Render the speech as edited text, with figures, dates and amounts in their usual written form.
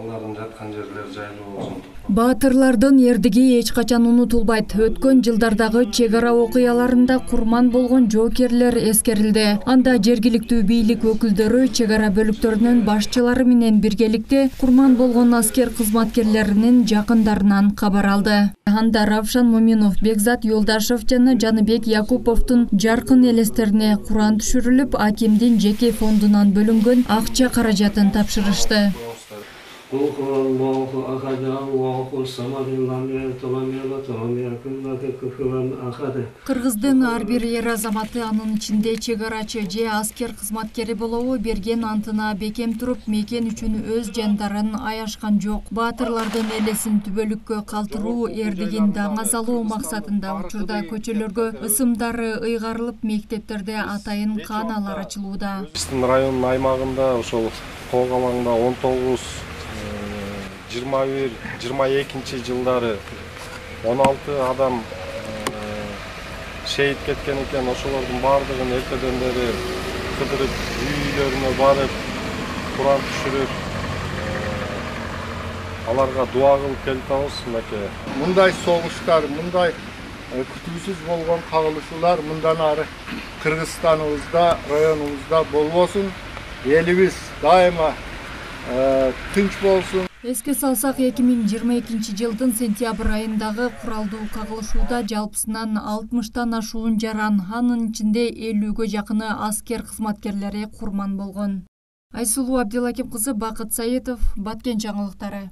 Алардын жаткан жерлери жайлуу болсун. Баатырлардын эрдиги эч качан унутулбайт. Өткөн жылдардагы чек ара окуяларында курман болгон жоокерлер эскерилди. Анда жергиликтүү бийлик өкүлдөрү чек ара бөлүктөрүнүн башчылары менен биргеликте курман болгон аскер кызматкерлеринин жакындарынан кабар алды. Анда Равшан Моминов, Бекзат Юлдашев жана Жаныбек Якуповдун жаркын элестерине Куран түшүрүлүп, акимдин жеке фондунан бөлүнгөн акча каражатын тапшырышты. Кыргыздын ар бир эр азаматы, анын ичинде чек арачы же аскер кызматкери болобу, берген антына бекем туруп, мекен үчүн өз жандарын аяшкан жок. Баатырлардын элесин түбөлүккө калтыруу, эрдигин даңа салуу максатында учурда көчөлөргө ысымдары ыйгарылып, мектептерде атайын кааналар ачылууда. Биздин райондун аймагында ошол Коо калаңда 19-21-22 жылдары 16 адам шейит кеткен экен. Ошолордун бардыгын эртеден бери кыдырып, үйлөрүнө барып, Куран түшүрүп, аларга дуа кылып келип атабыз, мынакей. Мындай согуштар, мындай күтүүсүз болгон кагылышуулар мындан ары Кыргызстаныбызда, районубузда болбосун. Элибиз дайыма тынч болсун. Эске салсак, 2022 жылдын сентябрь айындагы куралдуу кагылышууда жалпысынан 60тан ашуун жаран, анын ичинде 50ге жакыны аскер кызматкерлери курман болгон. Айсулуу Абдилаким кызы, Бакыт Саитов, Баткен жаңылыктары.